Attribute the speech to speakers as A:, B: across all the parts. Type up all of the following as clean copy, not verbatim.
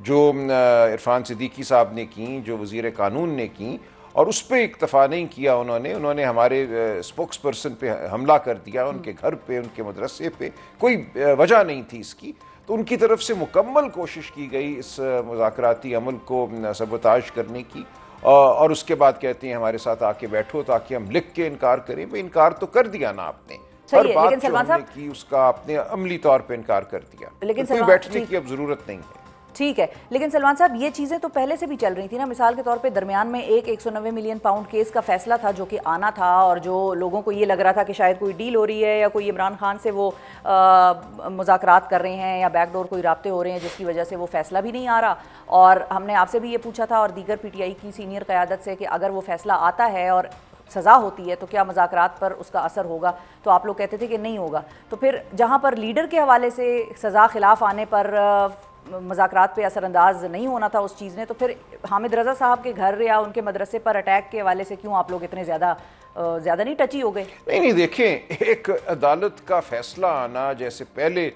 A: جو عرفان صدیقی صاحب نے کی، جو وزیر قانون نے کی، اور اس پہ اکتفا نہیں کیا انہوں نے ہمارے اسپوکس پرسن پہ حملہ کر دیا، ان کے گھر پہ، ان کے مدرسے پہ، کوئی وجہ نہیں تھی اس کی. تو ان کی طرف سے مکمل کوشش کی گئی اس مذاکراتی عمل کو سبوتاژ کرنے کی، اور اس کے بعد کہتے ہیں ہمارے ساتھ آ کے بیٹھو تاکہ ہم لکھ کے انکار کریں. بھئی انکار تو کر دیا نا آپ نے، ہر بات جو ہم نے کی اس کا آپ نے عملی طور پہ انکار کر دیا، کوئی بیٹھنے کی اب ضرورت نہیں ہے.
B: ٹھیک ہے، لیکن سلمان صاحب یہ چیزیں تو پہلے سے بھی چل رہی تھی نا. مثال کے طور پہ درمیان میں 190 ملین پاؤنڈ کیس کا فیصلہ تھا جو کہ آنا تھا، اور جو لوگوں کو یہ لگ رہا تھا کہ شاید کوئی ڈیل ہو رہی ہے یا کوئی عمران خان سے وہ مذاکرات کر رہے ہیں یا بیک ڈور کوئی رابطے ہو رہے ہیں جس کی وجہ سے وہ فیصلہ بھی نہیں آ رہا. اور ہم نے آپ سے بھی یہ پوچھا تھا اور دیگر پی ٹی آئی کی سینئر قیادت سے کہ اگر وہ فیصلہ آتا ہے اور سزا ہوتی ہے تو کیا مذاکرات پر اس کا اثر ہوگا؟ تو آپ لوگ کہتے تھے کہ نہیں ہوگا. تو پھر جہاں پر لیڈر کے حوالے سے سزا خلاف آنے پر مذاکرات پہ اثر انداز نہیں ہونا تھا اس چیز نے، تو پھر حامد رضا صاحب کے گھر یا ان کے مدرسے پر اٹیک کے حوالے سے کیوں آپ لوگ اتنے زیادہ نہیں ٹچی ہو گئے؟
A: نہیں دیکھیں، ایک عدالت کا فیصلہ آنا، جیسے پہلے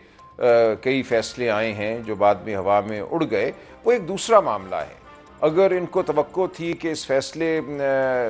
A: کئی فیصلے آئے ہیں جو بعد میں ہوا میں اڑ گئے، وہ ایک دوسرا معاملہ ہے. اگر ان کو توقع تھی کہ اس فیصلے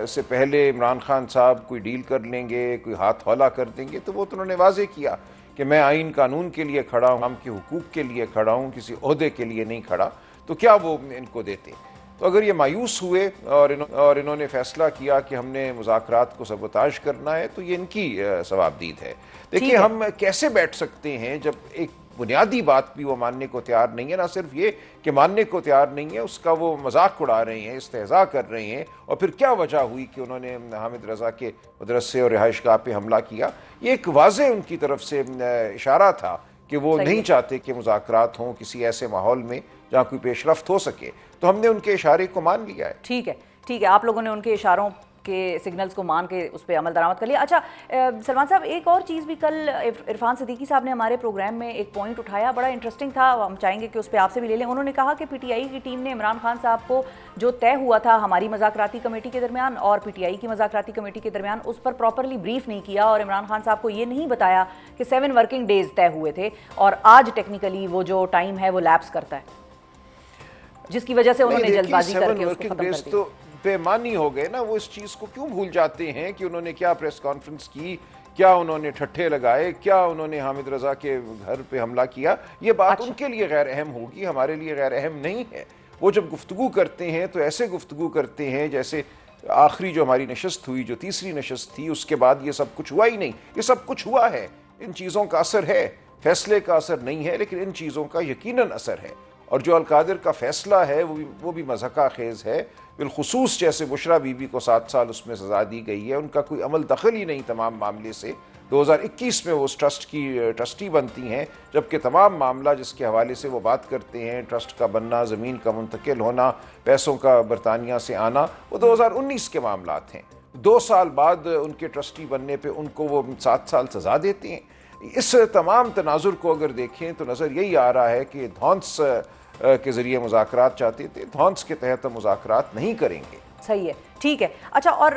A: سے پہلے عمران خان صاحب کوئی ڈیل کر لیں گے، کوئی ہاتھ ہولہ کر دیں گے، تو وہ تو انہوں نے واضح کیا کہ میں آئین قانون کے لیے کھڑا ہوں، عوام کے حقوق کے لیے کھڑا ہوں، کسی عہدے کے لیے نہیں کھڑا. تو کیا وہ ان کو دیتے؟ تو اگر یہ مایوس ہوئے اور انہوں نے فیصلہ کیا کہ ہم نے مذاکرات کو سبوتاژ کرنا ہے، تو یہ ان کی ثوابدید ہے. دیکھیے ہم کیسے بیٹھ سکتے ہیں جب ایک بنیادی بات بھی وہ ماننے کو تیار نہیں ہے، نہ صرف یہ کہ ماننے کو تیار نہیں ہے، اس کا وہ مذاق اڑا رہے ہیں، استہزاء کر رہے ہیں. اور پھر کیا وجہ ہوئی کہ انہوں نے حامد رضا کے مدرسے اور رہائش گاہ پہ حملہ کیا؟ یہ ایک واضح ان کی طرف سے اشارہ تھا کہ وہ نہیں چاہتے کہ مذاکرات ہوں کسی ایسے ماحول میں جہاں کوئی پیش رفت ہو سکے. تو ہم نے ان کے اشارے کو مان لیا ہے.
B: ٹھیک ہے، آپ لوگوں نے ان کے اشاروں کے سگنلز کو مان کے اس پہ عمل درآمد کر لیا. اچھا سلمان صاحب، ایک اور چیز بھی کل عرفان صدیقی صاحب نے ہمارے پروگرام میں ایک پوائنٹ اٹھایا، بڑا انٹرسٹنگ تھا، ہم چاہیں گے کہ اس پہ آپ سے بھی لے لیں. انہوں نے کہا کہ پی ٹی آئی کی ٹیم نے عمران خان صاحب کو جو طے ہوا تھا ہماری مذاکراتی کمیٹی کے درمیان اور پی ٹی آئی کی مذاکراتی کمیٹی کے درمیان، اس پر پراپرلی بریف نہیں کیا، اور عمران خان صاحب کو یہ نہیں بتایا کہ 7 ورکنگ ڈیز طے ہوئے تھے اور آج ٹیکنیکلی وہ جو ٹائم ہے وہ لیپس کرتا ہے، جس کی وجہ سے انہوں نے جلد بازی کر کے اس کو ختم کر دیا.
A: بے معنی ہو گئے نا. وہ اس چیز کو کیوں بھول جاتے ہیں کہ انہوں نے کیا پریس کانفرنس کی، کیا انہوں نے ٹھٹھے لگائے، کیا انہوں نے حامد رضا کے گھر پہ حملہ کیا. یہ بات ان کے لیے غیر اہم ہوگی، ہمارے لیے غیر اہم نہیں ہے. وہ جب گفتگو کرتے ہیں تو ایسے گفتگو کرتے ہیں جیسے آخری جو ہماری نشست ہوئی، جو تیسری نشست تھی، اس کے بعد یہ سب کچھ ہوا ہی نہیں. یہ سب کچھ ہوا ہے، ان چیزوں کا اثر ہے، فیصلے کا اثر نہیں ہے، لیکن ان چیزوں کا یقیناً اثر ہے. اور جو القادر کا فیصلہ ہے وہ بھی مضحکہ خیز ہے. بالخصوص جیسے بشرا بی بی کو 7 سال اس میں سزا دی گئی ہے، ان کا کوئی عمل دخل ہی نہیں تمام معاملے سے. 2021 میں وہ اس ٹرسٹ کی ٹرسٹی بنتی ہیں، جبکہ تمام معاملہ جس کے حوالے سے وہ بات کرتے ہیں، ٹرسٹ کا بننا، زمین کا منتقل ہونا، پیسوں کا برطانیہ سے آنا، وہ 2019 کے معاملات ہیں. 2 سال بعد ان کے ٹرسٹی بننے پہ ان کو وہ 7 سال سزا دیتے ہیں. اس تمام تناظر کو اگر دیکھیں تو نظر یہی آ رہا ہے کہ دھونس کے ذریعے مذاکرات چاہتے تھے، دھونس کے تحت ہم مذاکرات نہیں کریں گے.
B: صحیح ہے، ٹھیک ہے. اچھا، اور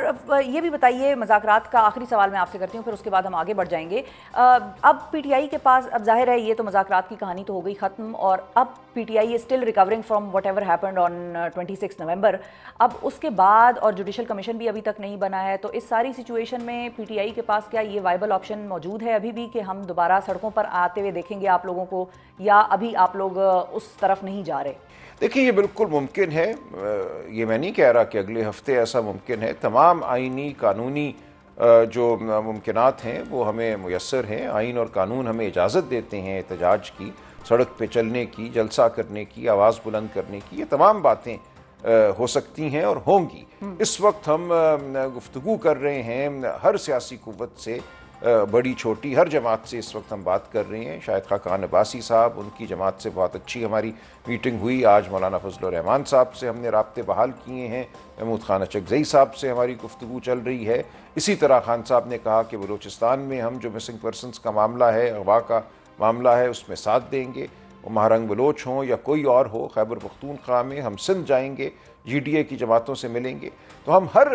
B: یہ بھی بتائیے، مذاکرات کا آخری سوال میں آپ سے کرتی ہوں، پھر اس کے بعد ہم آگے بڑھ جائیں گے. اب پی ٹی آئی کے پاس، اب ظاہر ہے یہ تو مذاکرات کی کہانی تو ہو گئی ختم، اور اب PTI still recovering from whatever happened on 26 November. اب اس کے بعد، اور جوڈیشل کمیشن بھی ابھی تک نہیں بنا ہے، تو اس ساری سچویشن میں پی ٹی آئی کے پاس کیا یہ وائبل آپشن موجود ہے ابھی بھی کہ ہم دوبارہ سڑکوں پر آتے ہوئے دیکھیں گے آپ لوگوں کو، یا ابھی آپ لوگ اس طرف نہیں جا رہے؟
A: دیکھیں، یہ بالکل ممکن ہے. یہ میں نہیں کہہ رہا کہ اگلے ہفتے ایسا ممکن ہے. تمام آئینی قانونی جو ممکنات ہیں وہ ہمیں میسر ہیں. آئین اور قانون ہمیں اجازت دیتے ہیں احتجاج کی، سڑک پہ چلنے کی، جلسہ کرنے کی، آواز بلند کرنے کی. یہ تمام باتیں ہو سکتی ہیں اور ہوں گی. اس وقت ہم گفتگو کر رہے ہیں ہر سیاسی قوت سے، بڑی چھوٹی ہر جماعت سے اس وقت ہم بات کر رہے ہیں. شاہد خاقان عباسی صاحب، ان کی جماعت سے بہت اچھی ہماری میٹنگ ہوئی. آج مولانا فضل الرحمان صاحب سے ہم نے رابطے بحال کیے ہیں. محمود خان اچکزئی صاحب سے ہماری گفتگو چل رہی ہے. اسی طرح خان صاحب نے کہا کہ بلوچستان میں ہم جو مسنگ پرسنز کا معاملہ ہے، اغوا کا معاملہ ہے، اس میں ساتھ دیں گے. وہ مہارنگ بلوچ ہوں یا کوئی اور ہو، خیبر پختونخوا میں ہم سندھ جائیں گے، جی ڈی اے کی جماعتوں سے ملیں گے. تو ہم ہر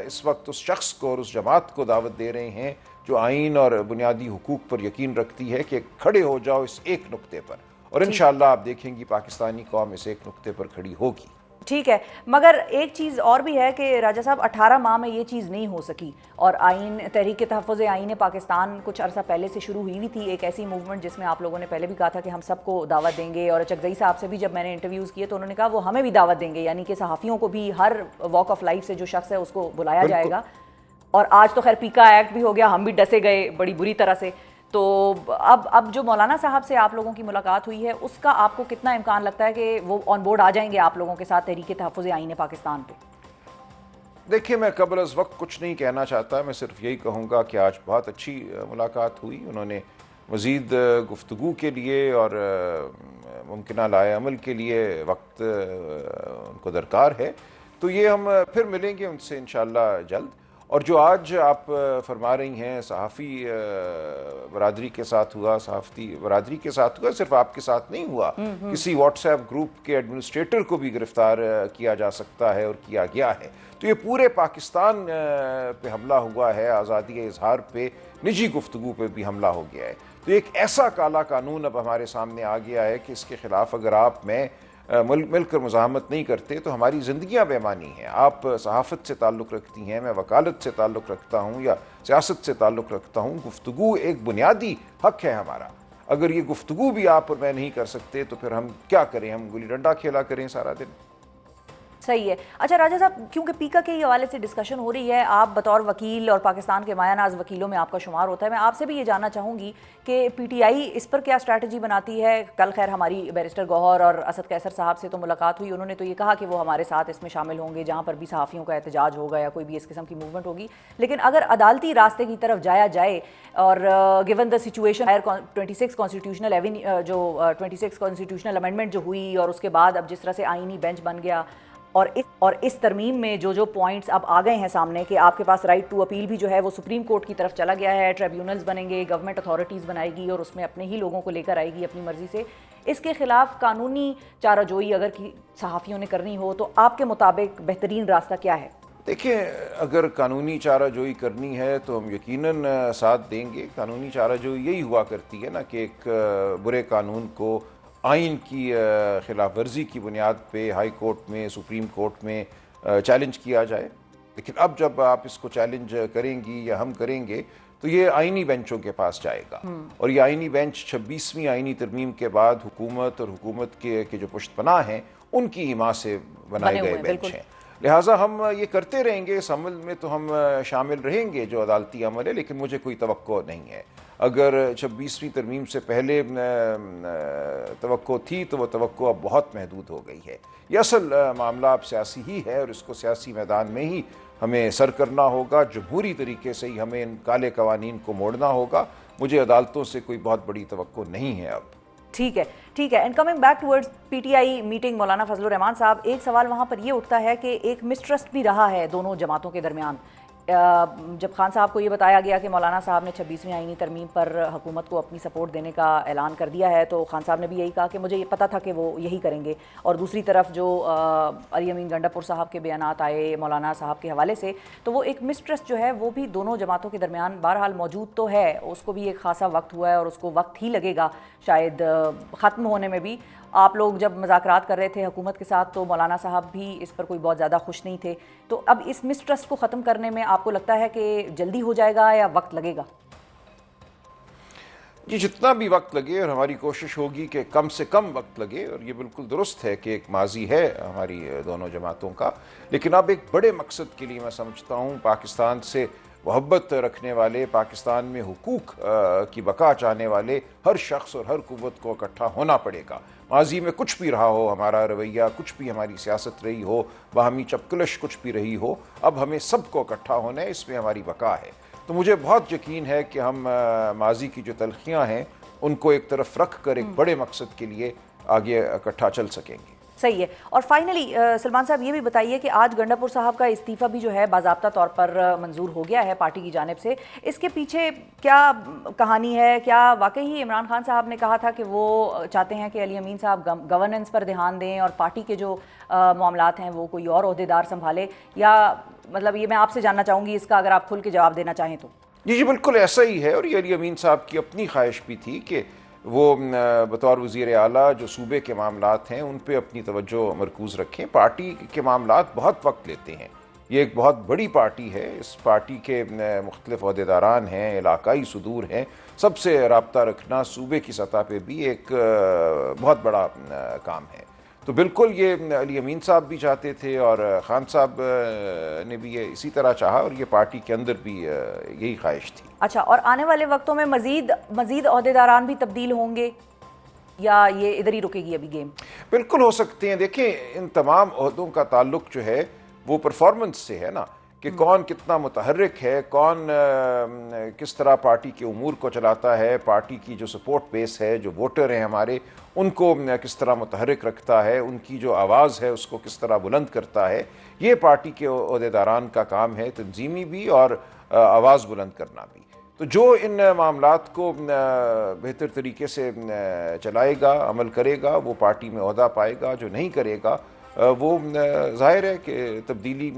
A: اس وقت اس شخص کو اور اس جماعت کو دعوت دے رہے ہیں جو آئین اور بنیادی حقوق پر یقین رکھتی ہے کہ کھڑے ہو جاؤ اس ایک نقطے پر، اور انشاءاللہ آپ دیکھیں گی پاکستانی قوم اس ایک نقطے پر کھڑی ہوگی.
B: ٹھیک ہے، مگر ایک چیز اور بھی ہے کہ راجہ صاحب 18 ماہ میں یہ چیز نہیں ہو سکی، اور آئین تحریک تحفظ آئین پاکستان کچھ عرصہ پہلے سے شروع ہوئی تھی، ایک ایسی موومنٹ جس میں آپ لوگوں نے پہلے بھی کہا تھا کہ ہم سب کو دعوت دیں گے، اور چکزئی صاحب سے بھی جب میں نے انٹرویوز کیے تو انہوں نے کہا وہ ہمیں بھی دعوت دیں گے، یعنی کہ صحافیوں کو بھی ہر واک آف لائف سے جو شخص ہے اس کو بلایا جائے گا. اور آج تو خیر پیکا ایکٹ بھی ہو گیا، ہم بھی ڈسے گئے بڑی بری طرح سے. تو اب جو مولانا صاحب سے آپ لوگوں کی ملاقات ہوئی ہے اس کا آپ کو کتنا امکان لگتا ہے کہ وہ آن بورڈ آ جائیں گے آپ لوگوں کے ساتھ تحریک تحفظ آئین پاکستان پہ؟
A: دیکھیں میں قبل از وقت کچھ نہیں کہنا چاہتا، میں صرف یہی کہوں گا کہ آج بہت اچھی ملاقات ہوئی. انہوں نے مزید گفتگو کے لیے اور ممکنہ لائے عمل کے لیے وقت ان کو درکار ہے، تو یہ ہم پھر ملیں گے ان سے انشاءاللہ جلد. اور جو آج آپ فرما رہی ہیں صحافی برادری کے ساتھ ہوا، صحافتی برادری کے ساتھ ہوا، صرف آپ کے ساتھ نہیں ہوا، کسی واٹس ایپ گروپ کے ایڈمنسٹریٹر کو بھی گرفتار کیا جا سکتا ہے اور کیا گیا ہے. تو یہ پورے پاکستان پہ حملہ ہوا ہے، آزادی اظہار پہ، نجی گفتگو پہ بھی حملہ ہو گیا ہے. تو ایک ایسا کالا قانون اب ہمارے سامنے آ گیا ہے کہ اس کے خلاف اگر آپ میں مل کر مزاحمت نہیں کرتے تو ہماری زندگیاں بے معنی ہیں. آپ صحافت سے تعلق رکھتی ہیں، میں وکالت سے تعلق رکھتا ہوں یا سیاست سے تعلق رکھتا ہوں. گفتگو ایک بنیادی حق ہے ہمارا. اگر یہ گفتگو بھی آپ اور میں نہیں کر سکتے تو پھر ہم کیا کریں؟ ہم گلی ڈنڈا کھیلا کریں سارا دن؟
B: صحیح ہے. اچھا راجہ صاحب، کیونکہ پیکا کے ہی حوالے سے ڈسکشن ہو رہی ہے، آپ بطور وکیل اور پاکستان کے مایہ ناز وکیلوں میں آپ کا شمار ہوتا ہے، میں آپ سے بھی یہ جاننا چاہوں گی کہ پی ٹی آئی اس پر کیا اسٹریٹجی بناتی ہے. کل خیر ہماری بیرسٹر گوہر اور اسد قیصر صاحب سے تو ملاقات ہوئی، انہوں نے تو یہ کہا کہ وہ ہمارے ساتھ اس میں شامل ہوں گے جہاں پر بھی صحافیوں کا احتجاج ہوگا یا کوئی بھی اس قسم کی موومنٹ ہوگی. لیکن اگر عدالتی راستے کی طرف جایا جائے اور given the situation 26 constitutional amendment جو ہوئی اور اس کے بعد اب جس طرح سے آئینی بینچ بن گیا، اور اس ترمیم میں جو پوائنٹس اب آ گئے ہیں سامنے کہ آپ کے پاس رائٹ ٹو اپیل بھی جو ہے وہ سپریم کورٹ کی طرف چلا گیا ہے، ٹریبیونلز بنیں گے، گورنمنٹ اتھارٹیز بنائے گی اور اس میں اپنے ہی لوگوں کو لے کر آئے گی اپنی مرضی سے. اس کے خلاف قانونی چارہ جوئی اگر صحافیوں نے کرنی ہو تو آپ کے مطابق بہترین راستہ کیا ہے؟
A: دیکھیں، اگر قانونی چارہ جوئی کرنی ہے تو ہم یقیناً ساتھ دیں گے. قانونی چارہ جوئی یہی ہوا کرتی ہے نا کہ ایک برے قانون کو آئین کی خلاف ورزی کی بنیاد پہ ہائی کورٹ میں، سپریم کورٹ میں چیلنج کیا جائے. لیکن اب جب آپ اس کو چیلنج کریں گی یا ہم کریں گے تو یہ آئینی بینچوں کے پاس جائے گا، اور یہ آئینی بینچ 26ویں آئینی ترمیم کے بعد حکومت اور حکومت کے جو پشت پناہ ہیں ان کی حمایت سے بنائے گئے بینچ ہیں. لہٰذا ہم یہ کرتے رہیں گے، اس عمل میں تو ہم شامل رہیں گے جو عدالتی عمل ہے. لیکن مجھے کوئی توقع نہیں ہے. اگر 26ویں ترمیم سے پہلے توقع تھی تو وہ توقع اب بہت محدود ہو گئی ہے. یہ اصل معاملہ اب سیاسی ہی ہے اور اس کو سیاسی میدان میں ہی ہمیں سر کرنا ہوگا. جمہوری طریقے سے ہی ہمیں ان کالے قوانین کو موڑنا ہوگا. مجھے عدالتوں سے کوئی بہت بڑی توقع نہیں ہے اب.
B: ٹھیک ہے. And coming back towards P T I meeting مولانا فضل الرحمان صاحب، ایک سوال وہاں پر یہ اٹھتا ہے کہ ایک مسٹرسٹ بھی رہا ہے دونوں جماعتوں کے درمیان. جب خان صاحب کو یہ بتایا گیا کہ مولانا صاحب نے 26ویں آئینی ترمیم پر حکومت کو اپنی سپورٹ دینے کا اعلان کر دیا ہے تو خان صاحب نے بھی یہی کہا کہ مجھے یہ پتہ تھا کہ وہ یہی کریں گے. اور دوسری طرف جو علی امین گنڈا پور صاحب کے بیانات آئے مولانا صاحب کے حوالے سے، تو وہ ایک مسٹرسٹ جو ہے وہ بھی دونوں جماعتوں کے درمیان بہرحال موجود تو ہے. اس کو بھی ایک خاصا وقت ہوا ہے اور اس کو وقت ہی لگے گا شاید ختم ہونے میں بھی. آپ لوگ جب مذاکرات کر رہے تھے حکومت کے ساتھ تو مولانا صاحب بھی اس پر کوئی بہت زیادہ خوش نہیں تھے. تو اب اس مسٹرسٹ کو ختم کرنے میں آپ کو لگتا ہے کہ جلدی ہو جائے گا یا وقت لگے گا؟
A: جی، جتنا بھی وقت لگے، اور ہماری کوشش ہوگی کہ کم سے کم وقت لگے. اور یہ بالکل درست ہے کہ ایک ماضی ہے ہماری دونوں جماعتوں کا، لیکن اب ایک بڑے مقصد کے لیے میں سمجھتا ہوں پاکستان سے محبت رکھنے والے، پاکستان میں حقوق کی بقا چاہنے والے ہر شخص اور ہر قوت کو اکٹھا ہونا پڑے گا. ماضی میں کچھ بھی رہا ہو ہمارا رویہ، کچھ بھی ہماری سیاست رہی ہو، باہمی چپکلش کچھ بھی رہی ہو، اب ہمیں سب کو اکٹھا ہونا ہے. اس میں ہماری بقا ہے. تو مجھے بہت یقین ہے کہ ہم ماضی کی جو تلخیاں ہیں ان کو ایک طرف رکھ کر ایک بڑے مقصد کے لیے آگے اکٹھا چل سکیں گے.
B: صحیح ہے. اور فائنلی سلمان صاحب یہ بھی بتائیے کہ آج گنڈا پور صاحب کا استعفیٰ بھی جو ہے باضابطہ طور پر منظور ہو گیا ہے پارٹی کی جانب سے. اس کے پیچھے کیا کہانی ہے؟ کیا واقعی عمران خان صاحب نے کہا تھا کہ وہ چاہتے ہیں کہ علی امین صاحب گورننس پر دھیان دیں اور پارٹی کے جو معاملات ہیں وہ کوئی اور عہدیدار سنبھالے؟ یا مطلب یہ میں آپ سے جاننا چاہوں گی اس کا اگر آپ کھل کے جواب دینا چاہیں تو.
A: جی بالکل ایسا ہی ہے. اور یہ علی امین صاحب کی اپنی خواہش بھی تھی کہ وہ بطور وزیر اعلیٰ جو صوبے کے معاملات ہیں ان پہ اپنی توجہ مرکوز رکھیں. پارٹی کے معاملات بہت وقت لیتے ہیں. یہ ایک بہت بڑی پارٹی ہے. اس پارٹی کے مختلف عہدیداران ہیں, علاقائی صدور ہیں. سب سے رابطہ رکھنا صوبے کی سطح پہ بھی ایک بہت بڑا کام ہے. تو بالکل یہ علی امین صاحب بھی چاہتے تھے اور خان صاحب نے بھی یہ اسی طرح چاہا, اور یہ پارٹی کے اندر بھی یہی خواہش تھی.
B: اچھا, اور آنے والے وقتوں میں مزید عہدیداران بھی تبدیل ہوں گے یا یہ ادھر ہی رکے گی ابھی گیم؟
A: بالکل ہو سکتے ہیں. دیکھیں, ان تمام عہدوں کا تعلق جو ہے وہ پرفارمنس سے ہے نا, کہ کون کتنا متحرک ہے, کون کس طرح پارٹی کے امور کو چلاتا ہے, پارٹی کی جو سپورٹ بیس ہے, جو ووٹر ہیں ہمارے, ان کو کس طرح متحرک رکھتا ہے, ان کی جو آواز ہے اس کو کس طرح بلند کرتا ہے. یہ پارٹی کے عہدیداران کا کام ہے, تنظیمی بھی اور آواز بلند کرنا بھی. تو جو ان معاملات کو بہتر طریقے سے چلائے گا, عمل کرے گا, وہ پارٹی میں عہدہ پائے گا. جو نہیں کرے گا وہ ظاہر ہے کہ تبدیلی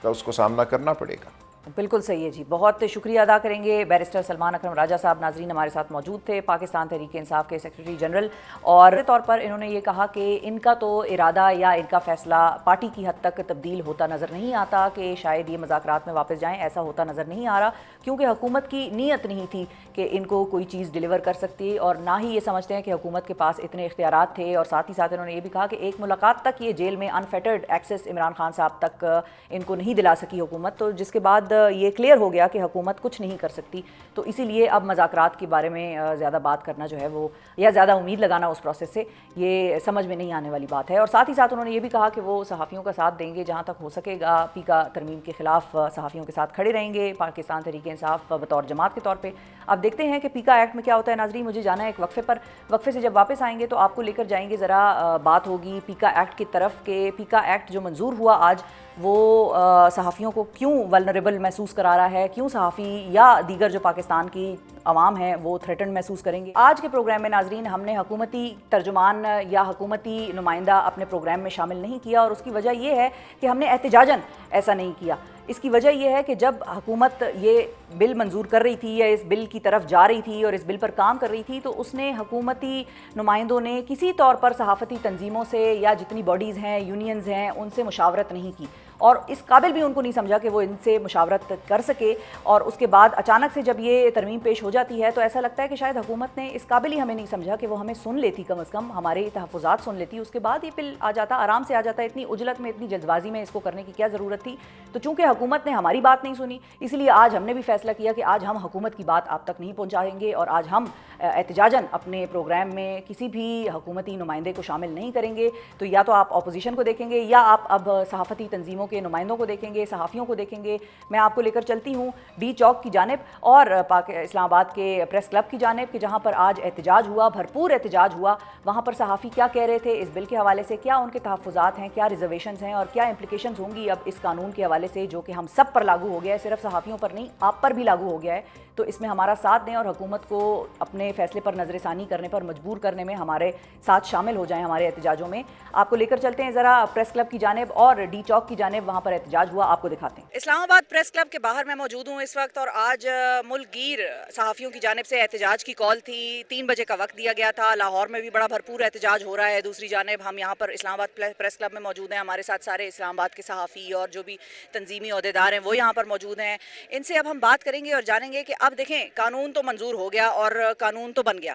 A: کا اس کو سامنا کرنا پڑے گا.
B: بالکل صحیح ہے جی. بہت شکریہ ادا کریں گے بیرسٹر سلمان اکرم راجہ صاحب. ناظرین, ہمارے ساتھ موجود تھے پاکستان تحریک انصاف کے سیکرٹری جنرل, اور طور پر انہوں نے یہ کہا کہ ان کا تو ارادہ یا ان کا فیصلہ پارٹی کی حد تک تبدیل ہوتا نظر نہیں آتا کہ شاید یہ مذاکرات میں واپس جائیں. ایسا ہوتا نظر نہیں آ رہا, کیونکہ حکومت کی نیت نہیں تھی کہ ان کو کوئی چیز ڈیلیور کر سکتی, اور نہ ہی یہ سمجھتے ہیں کہ حکومت کے پاس اتنے اختیارات تھے. اور ساتھ ہی ساتھ انہوں نے یہ بھی کہا کہ ایک ملاقات تک یہ جیل میں انفیٹرڈ ایکسیس عمران خان صاحب تک ان کو نہیں دلا سکی حکومت, تو جس کے بعد یہ کلیئر ہو گیا کہ حکومت کچھ نہیں کر سکتی. تو اسی لیے اب مذاکرات کے بارے میں زیادہ بات کرنا جو ہے وہ, یا زیادہ امید لگانا اس پروسیس سے, یہ سمجھ میں نہیں آنے والی بات ہے. اور ساتھ ہی ساتھ انہوں نے یہ بھی کہا کہ وہ صحافیوں کا ساتھ دیں گے جہاں تک ہو سکے گا. پیکا ترمیم کے خلاف صحافیوں کے ساتھ کھڑے رہیں گے پاکستان تحریک انصاف بطور جماعت کے طور پہ. اب دیکھتے ہیں کہ پیکا ایکٹ میں کیا ہوتا ہے. ناظرین, مجھے جانا ہے ایک وقفے پر. وقفے سے جب واپس آئیں گے تو آپ کو لے کر جائیں گے, ذرا بات ہوگی پیکا ایکٹ کی طرف کہ پیکا ایکٹ جو منظور ہوا آج وہ صحافیوں کو کیوں ولنریبل محسوس کرا رہا ہے, کیوں صحافی یا دیگر جو پاکستان کی عوام ہیں وہ تھریٹن محسوس کریں گے. آج کے پروگرام میں ناظرین ہم نے حکومتی ترجمان یا حکومتی نمائندہ اپنے پروگرام میں شامل نہیں کیا, اور اس کی وجہ یہ ہے کہ ہم نے احتجاجاً ایسا نہیں کیا. اس کی وجہ یہ ہے کہ جب حکومت یہ بل منظور کر رہی تھی یا اس بل کی طرف جا رہی تھی اور اس بل پر کام کر رہی تھی, تو اس نے حکومتی نمائندوں نے کسی طور پر صحافتی تنظیموں سے یا جتنی باڈیز ہیں, یونینز ہیں, ان سے مشاورت نہیں کی, اور اس قابل بھی ان کو نہیں سمجھا کہ وہ ان سے مشاورت کر سکے. اور اس کے بعد اچانک سے جب یہ ترمیم پیش ہو جاتی ہے تو ایسا لگتا ہے کہ شاید حکومت نے اس قابل ہی ہمیں نہیں سمجھا کہ وہ ہمیں سن لیتی, کم از کم ہمارے تحفظات سن لیتی. اس کے بعد یہ بل آ جاتا, آرام سے آ جاتا. اتنی عجلت میں, اتنی جلد بازی میں اس کو کرنے کی کیا ضرورت تھی؟ تو چونکہ حکومت نے ہماری بات نہیں سنی, اس لیے آج ہم نے بھی فیصلہ کیا کہ آج ہم حکومت کی بات آپ تک نہیں پہنچائیں گے, اور آج ہم احتجاجاً اپنے پروگرام میں کسی بھی حکومتی نمائندے کو شامل نہیں کریں گے. تو یا تو آپ اپوزیشن کو دیکھیں گے یا آپ اب صحافتی تنظیموں کے نمائندوں کو دیکھیں گے, صحافیوں کو دیکھیں گے. میں آپ کو لے کر چلتی ہوں ڈی چوک کی جانب اور اسلام آباد کے پریس کلب کی جانب, کہ جہاں پر آج احتجاج ہوا, بھرپور احتجاج ہوا. وہاں پر صحافی کیا کہہ رہے تھے اس بل کے حوالے سے, کیا ان کے تحفظات ہیں, کیا ریزرویشنز ہیں, اور کیا امپلیکیشنز ہوں گی اب اس قانون کے حوالے سے جو کہ ہم سب پر لاگو ہو گیا ہے, صرف صحافیوں پر نہیں, آپ پر بھی لاگو ہو گیا ہے. تو اس میں ہمارا ساتھ دیں اور حکومت کو اپنے فیصلے پر نظر ثانی کرنے پر مجبور کرنے میں ہمارے ساتھ شامل ہو جائیں ہمارے احتجاجوں میں. آپ کو لے کر چلتے ہیں ذرا پریس کلب کی جانب اور ڈی چوک کی جانب, وہاں پر احتجاج ہوا, آپ کو دکھاتے ہیں. اسلام آباد پریس کلب کے باہر میں موجود ہوں اس وقت, اور آج ملک گیر صحافیوں کی جانب سے احتجاج کی کال تھی. 3 بجے کا وقت دیا گیا تھا. لاہور میں بھی بڑا بھرپور احتجاج ہو رہا ہے. دوسری جانب ہم یہاں پر اسلام آباد پریس کلب میں موجود ہیں, ہمارے ساتھ سارے اسلام آباد کے صحافی اور جو بھی تنظیمی عہدیدار ہیں وہ یہاں پر موجود ہیں. ان سے اب ہم بات کریں گے اور جانیں گے کہ اب دیکھیں قانون تو منظور ہو گیا اور قانون تو بن گیا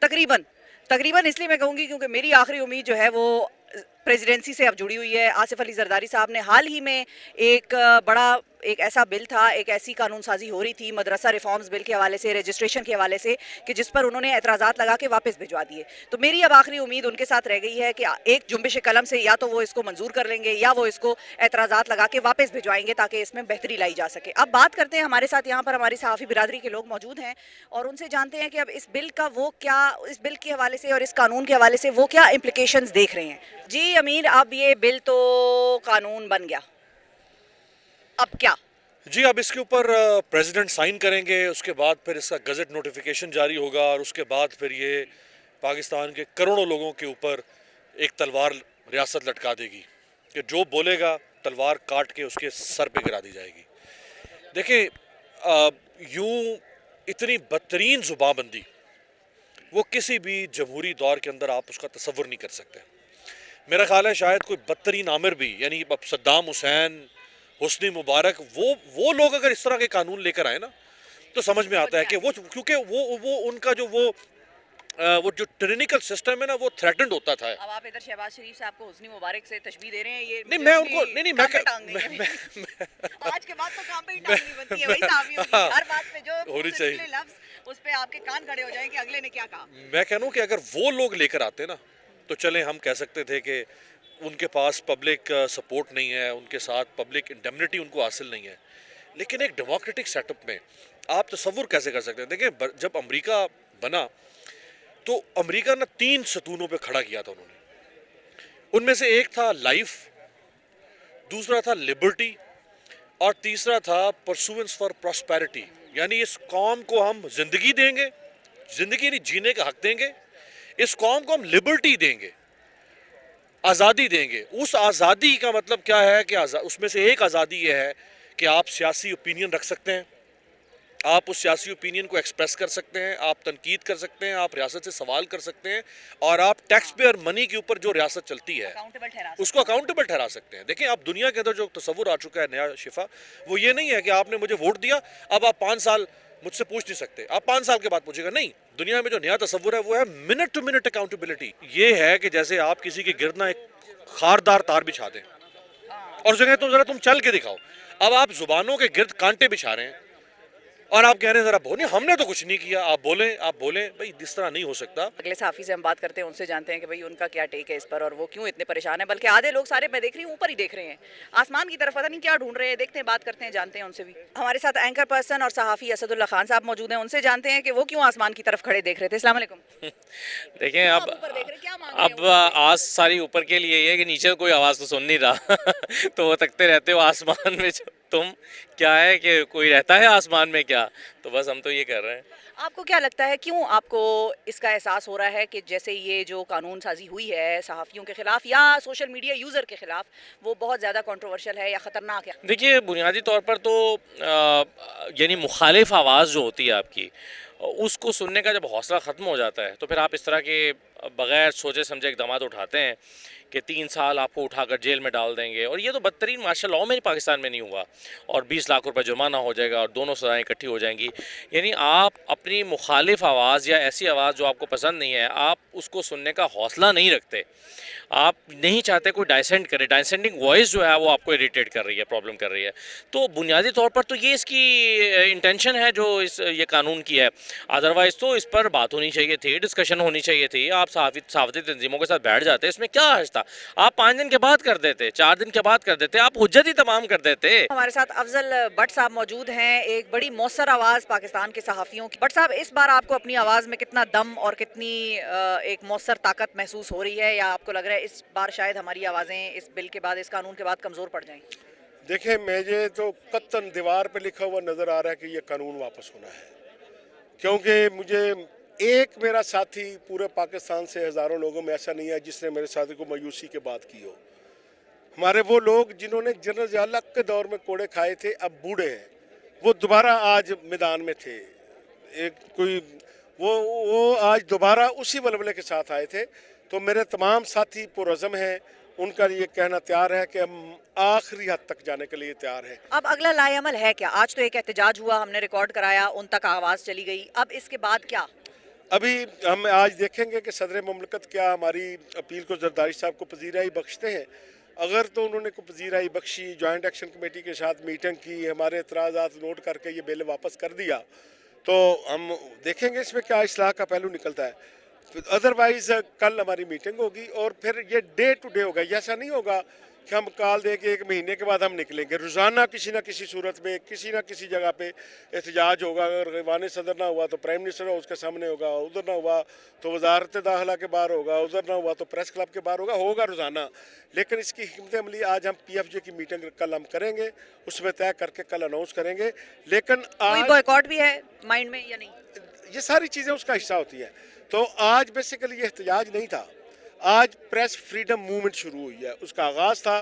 B: تقریباً اس لیے میں کہوں گی کیونکہ میری آخری امید جو ہے وہ پریزیڈنسی سے اب جڑی ہوئی ہے. آصف علی زرداری صاحب نے حال ہی میں ایک ایسا بل تھا, ایک ایسی قانون سازی ہو رہی تھی مدرسہ ریفارمز بل کے حوالے سے, رجسٹریشن کے حوالے سے, کہ جس پر انہوں نے اعتراضات لگا کے واپس بھجوا دیے. تو میری اب آخری امید ان کے ساتھ رہ گئی ہے کہ ایک جنبش قلم سے یا تو وہ اس کو منظور کر لیں گے یا وہ اس کو اعتراضات لگا کے واپس بھجوائیں گے تاکہ اس میں بہتری لائی جا سکے. اب بات کرتے ہیں, ہمارے ساتھ یہاں پر ہماری صحافی برادری کے لوگ موجود ہیں اور ان سے جانتے ہیں کہ اب اس بل کا وہ کیا, اس بل کے حوالے سے اور اس قانون کے حوالے سے وہ کیا امپلیکیشنز دیکھ رہے ہیں. جی امین, اب یہ بل تو قانون بن گیا, اب کیا؟
C: جی اب اس کے اوپر پریزیڈنٹ سائن کریں گے, اس کے بعد پھر اس کا گزٹ نوٹیفیکیشن جاری ہوگا, اور اس کے بعد پھر یہ پاکستان کے کروڑوں لوگوں کے اوپر ایک تلوار ریاست لٹکا دے گی کہ جو بولے گا تلوار کاٹ کے اس کے سر پہ گرا دی جائے گی. دیکھیں یوں اتنی بدترین زبان بندی وہ کسی بھی جمہوری دور کے اندر آپ اس کا تصور نہیں کر سکتے. میرا خیال ہے شاید کوئی بدترین عامر بھی، یعنی اب صدام حسین، حسنی مبارک، وہ لوگ اگر اس طرح کے قانون لے کر آئے نا تو سمجھ میں آتا ہے کہ وہ، کیونکہ وہ ان کا جو وہ جو ٹرینیکل سسٹم ہے نا وہ تھریٹنڈ ہوتا تھا.
B: اب آپ ادھر شہباز شریف صاحب کو حسنی مبارک سے تشبیہ دے رہے ہیں، یہ
C: نہیں میں ان کو نہیں
B: آج کے بعد تو کام پہ ہی ٹانگ نہیں بنتی ہے بھائی صحافیوں کی، ہر بات پہ جو
C: ہونی چاہیے
B: لفظ اس پہ آپ کے کان کھڑے ہو جائیں کہ اگلے نے کیا کہا.
C: میں کہہ رہا ہوں کہ اگر وہ لوگ لے کر آتے نا تو چلیں ہم کہہ سکتے تھے کہ ان کے پاس پبلک سپورٹ نہیں ہے، ان کے ساتھ پبلک انڈیمنٹی ان کو حاصل نہیں ہے. لیکن ایک ڈیموکریٹک سیٹ اپ میں آپ تصور کیسے کر سکتے ہیں؟ دیکھیں جب امریکہ بنا تو امریکہ نے 3 ستونوں پہ کھڑا کیا تھا انہوں نے. ان میں سے ایک تھا لائف، دوسرا تھا لبرٹی، اور تیسرا تھا پرسوئنس فار پراسپیرٹی. یعنی اس قوم کو ہم زندگی دیں گے، زندگی نہیں جینے کا حق دیں گے، اس قوم کو ہم لبرٹی دیں گے، آزادی دیں گے. اس آزادی کا مطلب کیا ہے کہ اس میں سے ایک آزادی یہ ہے کہ آپ سیاسی اوپینین رکھ سکتے ہیں، آپ اس سیاسی اوپینین کو ایکسپریس کر سکتے ہیں، آپ تنقید کر سکتے ہیں، آپ ریاست سے سوال کر سکتے ہیں، اور آپ ٹیکس پیئر منی کے اوپر جو ریاست چلتی ہے اس کو اکاؤنٹیبل ٹھہرا سکتے ہیں. دیکھیں اب دنیا کے اندر جو تصور آ چکا ہے نیا شفا، وہ یہ نہیں ہے کہ آپ نے مجھے ووٹ دیا اب آپ 5 سال مجھ سے پوچھ نہیں سکتے، آپ 5 سال کے بعد پوچھے گا. نہیں، دنیا میں جو نیا تصور ہے وہ ہے منٹ ٹو منٹ اکاؤنٹیبلٹی. یہ ہے کہ جیسے آپ کسی کے گرد نہ ایک خاردار تار بچھا دیں اور جگہ ذرا تم چل کے دکھاؤ. اب آپ زبانوں کے گرد کانٹے بچھا رہے ہیں اور آپ کہہ رہے ہیں ذرا بولیں، ہم نے تو کچھ نہیں کیا، آپ بولیں. بھائی اس طرح نہیں ہو سکتا.
B: اگلے صحافی سے ہم بات کرتے ہیں، ان سے جانتے ہیں کہ بھائی ان کا کیا ٹیک ہے اس پر اور وہ کیوں اتنے پریشان ہیں. بلکہ آدھے لوگ سارے میں دیکھ رہی ہوں اوپر ہی دیکھ رہے ہیں، آسمان کی طرف، پتہ نہیں کیا ڈھونڈ رہے ہیں. دیکھتے ہیں، بات کرتے ہیں، جانتے ہیں ان سے بھی. ہمارے ساتھ اینکر پرسن اور صحافی اسد اللہ خان صاحب موجود ہیں، ان سے جانتے ہیں کہ وہ کیوں آسمان کی طرف کھڑے دیکھ رہے تھے. السلام علیکم.
D: دیکھیں اب آواز ساری اوپر کے لیے یہ ہے کہ نیچے کوئی آواز تو سن نہیں رہا تو وہ تکتے رہتے ہو آسمان میں، تم کیا ہے کہ کوئی رہتا ہے آسمان میں کیا، تو بس ہم تو یہ کر رہے ہیں.
B: آپ کو کیا لگتا ہے کیوں آپ کو اس کا احساس ہو رہا ہے کہ جیسے یہ جو قانون سازی ہوئی ہے صحافیوں کے خلاف یا سوشل میڈیا یوزر کے خلاف وہ بہت زیادہ کنٹروورشل ہے یا خطرناک ہے؟
D: دیکھیے بنیادی طور پر تو یعنی مخالف آواز جو ہوتی ہے آپ کی، اس کو سننے کا جب حوصلہ ختم ہو جاتا ہے تو پھر آپ اس طرح کے بغیر سوچے سمجھے اقدامات اٹھاتے ہیں کہ 3 سال آپ کو اٹھا کر جیل میں ڈال دیں گے. اور یہ تو بدترین مارشل لاء میں پاکستان میں نہیں ہوا، اور 20 لاکھ روپے جرمانہ ہو جائے گا اور دونوں سزائیں اکٹھی ہو جائیں گی. یعنی آپ اپنی مخالف آواز یا ایسی آواز جو آپ کو پسند نہیں ہے، آپ اس کو سننے کا حوصلہ نہیں رکھتے، آپ نہیں چاہتے کوئی ڈائسینٹ کرے. ڈائسینٹنگ وائس جو ہے وہ آپ کو اریٹیٹ کر رہی ہے، پرابلم کر رہی ہے. تو بنیادی طور پر تو یہ اس کی انٹینشن ہے جو یہ قانون کی ہے. ادروائز تو اس پر بات ہونی چاہیے تھی، ڈسکشن ہونی چاہیے تھی. آپ صحافتی تنظیموں کے ساتھ بیٹھ جاتے، اس میں کیا حرج تھا؟ آپ 5 دن کے بعد کر دیتے، 4 دن کے بعد کر دیتے، آپ حجت ہی تمام کر دیتے.
B: ہمارے ساتھ افضل بٹ صاحب موجود ہیں، ایک بڑی مؤثر آواز پاکستان کے صحافیوں کی. بٹ صاحب، اس بار آپ کو اپنی آواز میں کتنا دم اور کتنی ایک مؤثر طاقت محسوس ہو رہی ہے، یا آپ کو لگ رہا ہے اس بار شاید ہماری آوازیں اس بل کے بعد، اس قانون کے بعد کمزور پڑ جائیں؟
E: دیکھیں، مجھے تو قطعاً دیوار پہ لکھا ہوا نظر آ رہا ہے کہ یہ قانون واپس ہونا ہے، کیونکہ مجھے ایک میرا ساتھی پورے پاکستان سے ہزاروں لوگوں میں ایسا نہیں ہے جس نے میرے ساتھی کو مایوسی کے بات کی ہو. ہمارے وہ لوگ جنہوں نے جنرل ضیاء الحق کے دور میں کوڑے کھائے تھے، اب بوڑھے ہیں، وہ دوبارہ آج میدان میں تھے. وہ آج دوبارہ اسی ولولے کے ساتھ آئے تھے. تو میرے تمام ساتھی پرعزم ہیں، ان کا یہ کہنا تیار ہے کہ ہم آخری حد تک جانے کے لیے تیار ہیں.
B: اب اگلا لائے عمل ہے کیا؟ آج تو ایک احتجاج ہوا، ہم نے ریکارڈ کرایا، ان تک آواز چلی گئی، اب اس کے بعد کیا؟
E: ابھی ہم آج دیکھیں گے کہ صدر مملکت کیا ہماری اپیل کو زرداری صاحب کو پذیرائی بخشتے ہیں. اگر تو انہوں نے کوئی پذیرائی بخشی، جوائنٹ ایکشن کمیٹی کے ساتھ میٹنگ کی، ہمارے اعتراضات نوٹ کر کے یہ بل واپس کر دیا، تو ہم دیکھیں گے اس میں کیا اصلاح کا پہلو نکلتا ہے. ادروائز کل ہماری میٹنگ ہوگی اور پھر یہ ڈے ٹو ڈے ہوگا. یہ ایسا نہیں ہوگا کہ ہم کال دیں کہ 1 مہینے کے بعد ہم نکلیں گے. روزانہ کسی نہ کسی صورت میں کسی نہ کسی جگہ پہ احتجاج ہوگا. اگر ایوان صدر نہ ہوا تو پرائم منسٹر اس کے سامنے ہوگا، ادھر نہ ہوا تو وزارت داخلہ کے باہر ہوگا، ادھر نہ ہوا تو پریس کلب کے باہر ہوگا روزانہ. لیکن اس کی حکمت عملی آج ہم پی ایف جے کی میٹنگ کل ہم کریں گے، اس میں طے کر کے کل اناؤنس کریں گے. لیکن
B: کوئی بوائکاٹ بھی ہے مائنڈ میں یا نہیں؟
E: یہ ساری چیزیں اس کا حصہ ہوتی ہیں. تو آج بیسیکلی یہ احتجاج نہیں تھا، آج پریس فریڈم موومنٹ شروع ہوئی ہے، اس کا آغاز تھا.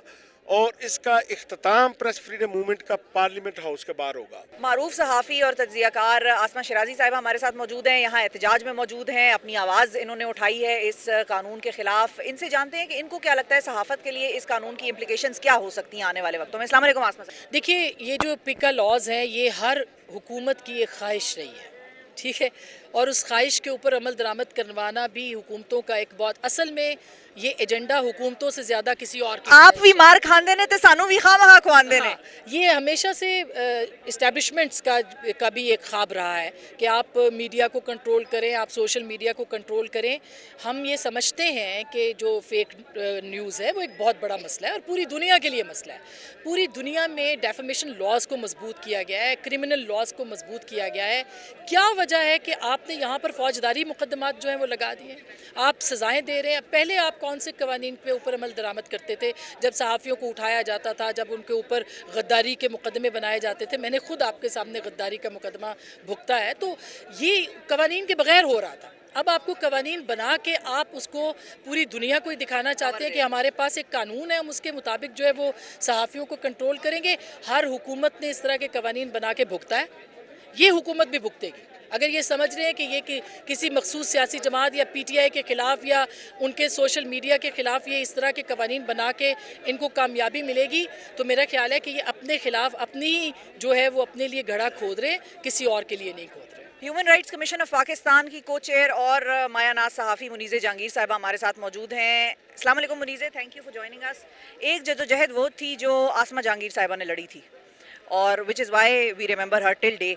E: اور اس کا اختتام پریس فریڈم موومنٹ کا پارلیمنٹ ہاؤس کے باہر ہوگا.
B: معروف صحافی اور تجزیہ کار آسمہ شیرازی صاحبہ ہمارے ساتھ موجود ہیں، یہاں احتجاج میں موجود ہیں، اپنی آواز انہوں نے اٹھائی ہے اس قانون کے خلاف. ان سے جانتے ہیں کہ ان کو کیا لگتا ہے صحافت کے لیے اس قانون کی امپلیکیشنز کیا ہو سکتی ہیں آنے والے وقتوں میں. السلام علیکم آسمہ صاحب.
F: دیکھیے یہ جو پکا لاز ہیں یہ ہر حکومت کی ایک خواہش رہی ہے، ٹھیک ہے، اور اس خواہش کے اوپر عمل درآمد کروانا بھی حکومتوں کا ایک بہت اصل میں یہ ایجنڈا حکومتوں سے زیادہ کسی اور کی
B: آپ بھی مار کھاندے نے تے سانو بھی خواہ مخواہ کھواندے نے.
F: یہ ہمیشہ سے اسٹیبلشمنٹس کا بھی ایک خواب رہا ہے کہ آپ میڈیا کو کنٹرول کریں، آپ سوشل میڈیا کو کنٹرول کریں. ہم یہ سمجھتے ہیں کہ جو فیک نیوز ہے وہ ایک بہت بڑا مسئلہ ہے اور پوری دنیا کے لیے مسئلہ ہے. پوری دنیا میں ڈیفیمیشن لاز کو مضبوط کیا گیا ہے، کرمنل لاز کو مضبوط کیا گیا ہے. کیا وجہ ہے کہ آپ نے یہاں پر فوجداری مقدمات جو ہیں وہ لگا دیے، آپ سزائیں دے رہے ہیں. پہلے آپ کون سے قوانین کے اوپر عمل درآمد کرتے تھے جب صحافیوں کو اٹھایا جاتا تھا، جب ان کے اوپر غداری کے مقدمے بنائے جاتے تھے؟ میں نے خود آپ کے سامنے غداری کا مقدمہ بھگتا ہے. تو یہ قوانین کے بغیر ہو رہا تھا. اب آپ کو قوانین بنا کے آپ اس کو پوری دنیا کو دکھانا چاہتے ہیں کہ ہمارے پاس ایک قانون ہے، ہم اس کے مطابق جو ہے وہ صحافیوں کو کنٹرول کریں گے. ہر حکومت نے اس طرح کے قوانین بنا کے بھگتا ہے، یہ حکومت بھی بھگتے گی. اگر یہ سمجھ رہے ہیں کہ یہ کسی مخصوص سیاسی جماعت یا پی ٹی آئی کے خلاف یا ان کے سوشل میڈیا کے خلاف یہ اس طرح کے قوانین بنا کے ان کو کامیابی ملے گی، تو میرا خیال ہے کہ یہ اپنے خلاف اپنی جو ہے وہ اپنے لیے گڑھا کھود رہے ہیں، کسی اور کے لیے نہیں کھود رہے.
B: Human rights commission of Pakistan کی کو چیئر اور مایہ ناز صحافی منیزہ جہانگیر صاحبہ ہمارے ساتھ موجود ہیں. السلام علیکم Muneeza, thank you for joining us. ایک جدوجہد وہ تھی جو آسمہ جہانگیر صاحبہ نے لڑی تھی اور which is why we remember her till day.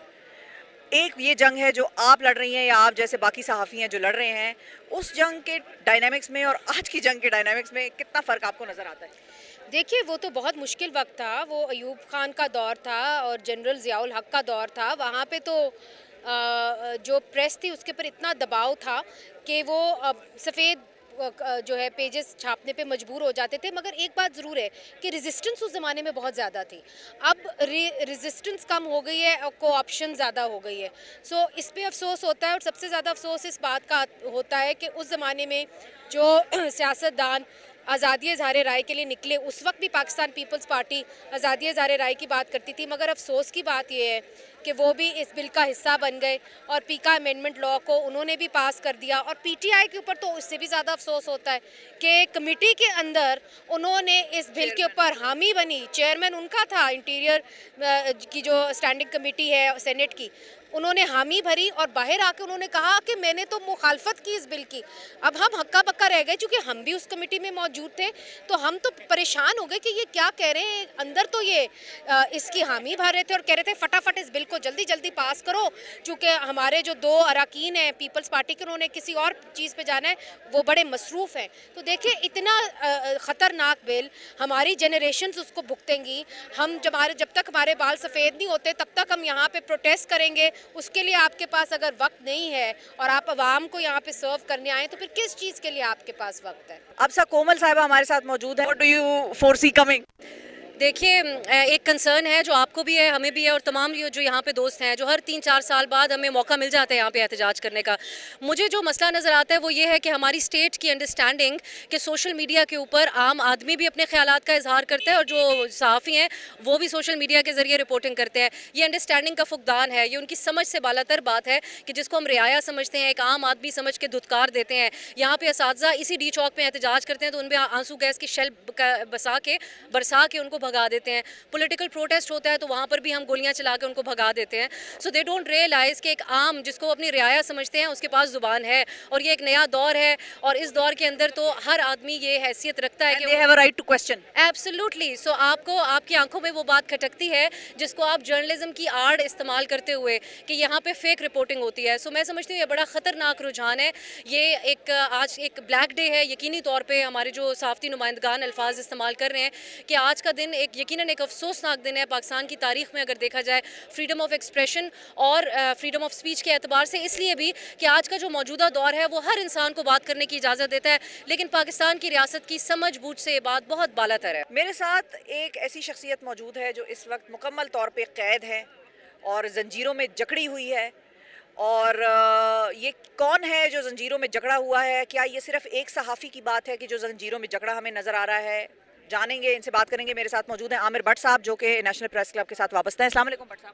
B: ایک یہ جنگ ہے جو آپ لڑ رہی ہیں یا آپ جیسے باقی صحافی ہیں جو لڑ رہے ہیں. اس جنگ کے ڈائنامکس میں اور آج کی جنگ کے ڈائنامکس میں کتنا فرق آپ کو نظر آتا ہے؟
G: دیکھیے وہ تو بہت مشکل وقت تھا، وہ ایوب خان کا دور تھا اور جنرل ضیاء الحق کا دور تھا. وہاں پہ تو جو پریس تھی اس کے اوپر اتنا دباؤ تھا کہ وہ سفید جو ہے پیجز چھاپنے پہ مجبور ہو جاتے تھے. مگر ایک بات ضرور ہے کہ ریزسٹنس اس زمانے میں بہت زیادہ تھی. اب ریزسٹنس کم ہو گئی ہے اور کو آپشن زیادہ ہو گئی ہے. سو اس پہ افسوس ہوتا ہے اور سب سے زیادہ افسوس اس بات کا ہوتا ہے کہ اس زمانے میں جو سیاستدان آزادی اظہار رائے کے لیے نکلے، اس وقت بھی پاکستان پیپلز پارٹی آزادی اظہار رائے کی بات کرتی تھی. مگر افسوس کی بات یہ ہے کہ وہ بھی اس بل کا حصہ بن گئے اور پیکا امینڈمنٹ لاء کو انہوں نے بھی پاس کر دیا. اور پی ٹی آئی کے اوپر تو اس سے بھی زیادہ افسوس ہوتا ہے کہ کمیٹی کے اندر انہوں نے اس بل کے اوپر حامی بنی، چیئرمین ان کا تھا انٹیریئر کی جو اسٹینڈنگ کمیٹی ہے سینٹ کی، انہوں نے حامی بھری اور باہر آ کے انہوں نے کہا کہ میں نے تو مخالفت کی اس بل کی. اب ہم ہکا بکا رہ گئے چونکہ ہم بھی اس کمیٹی میں موجود تھے، تو ہم تو پریشان ہو گئے کہ یہ کیا کہہ رہے ہیں. اندر تو یہ اس کی حامی بھر رہے تھے اور کہہ رہے تھے فٹافٹ اس بل کو جلدی جلدی پاس کرو، چونکہ ہمارے جو دو اراکین ہیں پیپلز پارٹی کے انہوں نے کسی اور چیز پہ جانا ہے، وہ بڑے مصروف ہیں. تو دیکھیں اتنا خطرناک بل ہماری جنریشنز اس کو بھگتیں گی. ہم جب تک ہمارے بال سفید نہیں ہوتے تب تک ہم یہاں پہ پروٹیسٹ کریں گے. اس کے لیے آپ کے پاس اگر وقت نہیں ہے اور آپ عوام کو یہاں پہ سرو کرنے آئیں تو پھر کس چیز کے لیے آپ کے پاس وقت ہے؟
B: اب سا کومل صاحبہ ہمارے ساتھ موجود ہیں. What do you foresee coming?
H: دیکھیے ایک کنسرن ہے جو آپ کو بھی ہے، ہمیں بھی ہے، اور تمام جو یہاں پہ دوست ہیں جو ہر 3-4 سال بعد ہمیں موقع مل جاتا ہے یہاں پہ احتجاج کرنے کا. مجھے جو مسئلہ نظر آتا ہے وہ یہ ہے کہ ہماری اسٹیٹ کی انڈرسٹینڈنگ کہ سوشل میڈیا کے اوپر عام آدمی بھی اپنے خیالات کا اظہار کرتا ہے اور جو صحافی ہیں وہ بھی سوشل میڈیا کے ذریعے رپورٹنگ کرتے ہیں. یہ انڈرسٹینڈنگ کا فقدان ہے، یہ ان کی سمجھ سے بالا تر بات ہے کہ جس کو ہم رعایا سمجھتے ہیں ایک عام آدمی سمجھ کے دھتکار دیتے ہیں. یہاں پہ اساتذہ اسی ڈی چوک پہ احتجاج کرتے ہیں تو ان پہ آنسو گیس کی شیل برسا کے ان کو بھگا دیتے ہیں. پولیٹیکل پروٹیسٹ ہوتا ہے تو وہاں پر بھی ہم گولیاں چلا کے ان کو بھگا دیتے ہیں. سو دے ڈونٹ ریئلائز کہ ایک عام جس کو اپنی رعایا سمجھتے ہیں اس کے پاس زبان ہے اور یہ ایک نیا دور ہے اور اس دور کے اندر تو ہر آدمی یہ حیثیت رکھتا ہے کہ
B: they have a right to question.
H: Absolutely. So آپ کو آپ کی آنکھوں میں وہ بات کھٹکتی ہے جس کو آپ جرنلزم کی آڑ استعمال کرتے ہوئے کہ یہاں پہ فیک رپورٹنگ ہوتی ہے. سو میں سمجھتی ہوں یہ بڑا خطرناک رجحان ہے. یہ آج ایک بلیک ڈے ہے. یقینی طور پہ ہمارے جو صحافتی نمائندگان الفاظ استعمال کر رہے ہیں کہ آج کا دن یقیناً ایک افسوسناک دن ہے پاکستان کی تاریخ میں اگر دیکھا جائے فریڈم آف ایکسپریشن اور فریڈم آف سپیچ کے اعتبار سے. اس لیے بھی کہ آج کا جو موجودہ دور ہے وہ ہر انسان کو بات کرنے کی اجازت دیتا ہے، لیکن پاکستان کی ریاست کی سمجھ بوجھ سے یہ بات بہت بالا تر ہے.
B: میرے ساتھ ایک ایسی شخصیت موجود ہے جو اس وقت مکمل طور پہ قید ہے اور زنجیروں میں جکڑی ہوئی ہے. اور یہ کون ہے جو زنجیروں میں جکڑا ہوا ہے؟ کیا یہ صرف ایک صحافی کی بات ہے کہ جو زنجیروں میں جکڑا ہمیں نظر آ رہا ہے؟ جانیں گے, ان سے بات کریں گے. میرے ساتھ موجود ہیں عامر بٹ صاحب جو کہ نیشنل پریس کلب کے ساتھ وابستہ ہیں. السلام علیکم بٹ صاحب.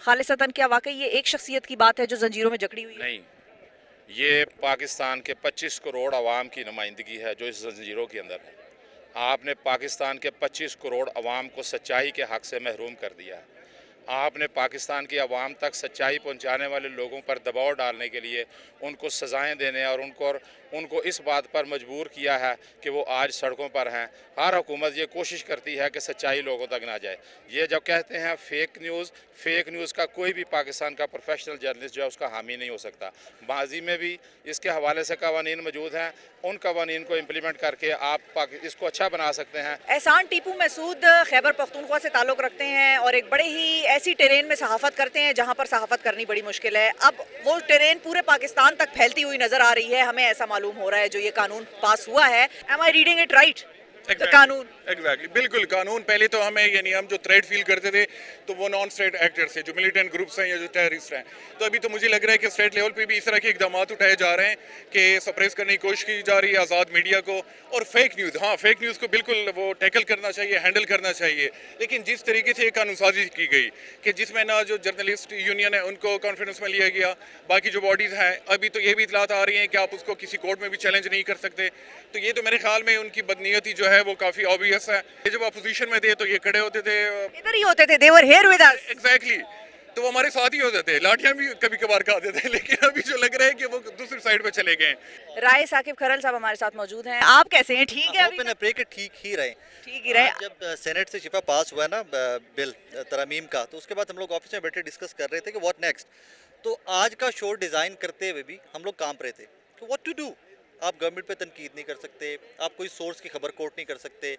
B: خالصتاً کیا واقعی یہ ایک شخصیت کی بات ہے جو زنجیروں میں جکڑی ہوئی ہے؟
I: نہیں، یہ پاکستان کے 25 کروڑ عوام کی نمائندگی ہے جو اس زنجیروں کے اندر ہے. آپ نے پاکستان کے 25 کروڑ عوام کو سچائی کے حق سے محروم کر دیا ہے. آپ نے پاکستان کی عوام تک سچائی پہنچانے والے لوگوں پر دباؤ ڈالنے کے لیے ان کو سزائیں دینے اور ان کو اس بات پر مجبور کیا ہے کہ وہ آج سڑکوں پر ہیں. ہر حکومت یہ کوشش کرتی ہے کہ سچائی لوگوں تک نہ جائے. یہ جب کہتے ہیں فیک نیوز کا کوئی بھی پاکستان کا پروفیشنل جرنلسٹ جو ہے اس کا حامی نہیں ہو سکتا. ماضی میں بھی اس کے حوالے سے قوانین موجود ہیں, ان قوانین کو امپلیمنٹ کر کے آپ اس کو اچھا بنا سکتے ہیں.
B: احسان ٹیپو محسود خیبر پختونخوا سے تعلق رکھتے ہیں اور ایک بڑے ہی ایسی ٹیرین میں صحافت کرتے ہیں جہاں پر صحافت کرنی بڑی مشکل ہے. اب وہ ٹیرین پورے پاکستان تک پھیلتی ہوئی نظر آ رہی ہے. ہمیں ایسا معلوم ہو رہا ہے جو یہ قانون پاس ہوا ہے. Am I reading it right? قانون
J: ایگزیکٹلی بالکل قانون پہلے تو ہمیں یعنی ہم جو تھریٹ فیل کرتے تھے تو وہ نان اسٹیٹ ایکٹرس ہیں جو ملیٹنٹ گروپس ہیں یا جو ٹیررسٹ ہیں. تو ابھی تو مجھے لگ رہا ہے کہ اسٹیٹ لیول پہ بھی اس طرح کے اقدامات اٹھائے جا رہے ہیں کہ سپریس کرنے کی کوشش کی جا رہی ہے آزاد میڈیا کو. اور فیک نیوز کو بالکل وہ ٹیکل کرنا چاہیے, ہینڈل کرنا چاہیے. لیکن جس طریقے سے یہ قانون سازی کی گئی کہ جس میں نہ جو جرنلسٹ یونین ہے ان کو کانفیڈنس میں لیا گیا, باقی جو باڈیز ہیں ابھی تو یہ بھی اطلاعات آ رہی ہیں کہ آپ اس کو کسی کورٹ میں بھی چیلنج نہیں کر سکتے. تو یہ تو میرے خیال میں ان کی بدنیتی جو ہے وہ کافی obvious ہے. یہ جب اپوزیشن میں تھے تو یہ کھڑے ہوتے تھے,
B: ادھر ہی ہوتے تھے, they were here with us.
J: Exactly, تو وہ ہمارے ساتھ ہی ہوتے تھے, لاٹیاں بھی کبھی کبھار کھاتے تھے. لیکن ابھی جو لگ رہا ہے کہ وہ دوسری سائڈ پہ چلے گئے ہیں.
B: رائے ثاقب کھرل صاحب ہمارے ساتھ موجود ہیں. آپ کیسے ہیں؟ ٹھیک ہے ابھی
K: ٹھیک ہی رہے.
B: ٹھیک ہی رہے.
K: جب سینٹ سے شفا پاس ہوا ہے نا بل ترامیم کا, تو اس کے بعد ہم لوگ آفس میں بیٹھے ڈسکس کر رہے تھے کہ واٹ نیکسٹ. تو آج کا شو ڈیزائن کرتے ہوئے بھی ہم لوگ کام رہے تھے کہ واٹ ٹو ڈو. آپ گورنمنٹ پہ تنقید نہیں کر سکتے, آپ کوئی سورس کی خبر کوٹ نہیں کر سکتے.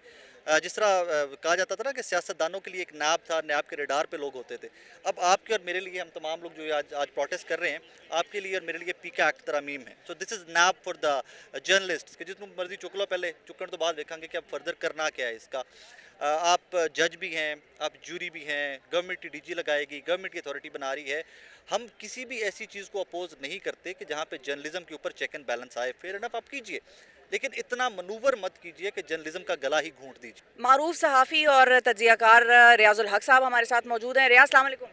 K: جس طرح کہا جاتا تھا نا کہ سیاستدانوں کے لیے ایک نیب تھا, نیب کے ریڈار پہ لوگ ہوتے تھے. اب آپ کے اور میرے لیے, ہم تمام لوگ جو آج پروٹیسٹ کر رہے ہیں, آپ کے لیے اور میرے لیے پیکا ایکٹ ترامیم ہے. سو دس از نیب فار دا جرنلسٹ کہ جتنا مرضی چک لو, پہلے چکن تو بعد دیکھیں گے کہ اب فردر کرنا کیا ہے اس کا. آپ جج بھی ہیں, آپ جوری بھی ہیں, گورنمنٹ کی ڈی جی لگائے گی, گورنمنٹ کی اتھارٹی بنا رہی ہے. ہم کسی بھی ایسی چیز کو اپوز نہیں کرتے کہ جہاں پہ جرنلزم کے اوپر چیک اینڈ بیلنس آئے. فیئر انف آپ کیجئے, لیکن اتنا منور مت کیجئے کہ جرنلزم کا گلا ہی گھونٹ دیجئے.
B: معروف صحافی اور تجزیہ کار ریاض الحق صاحب ہمارے ساتھ موجود ہیں. ریاض السلام علیکم.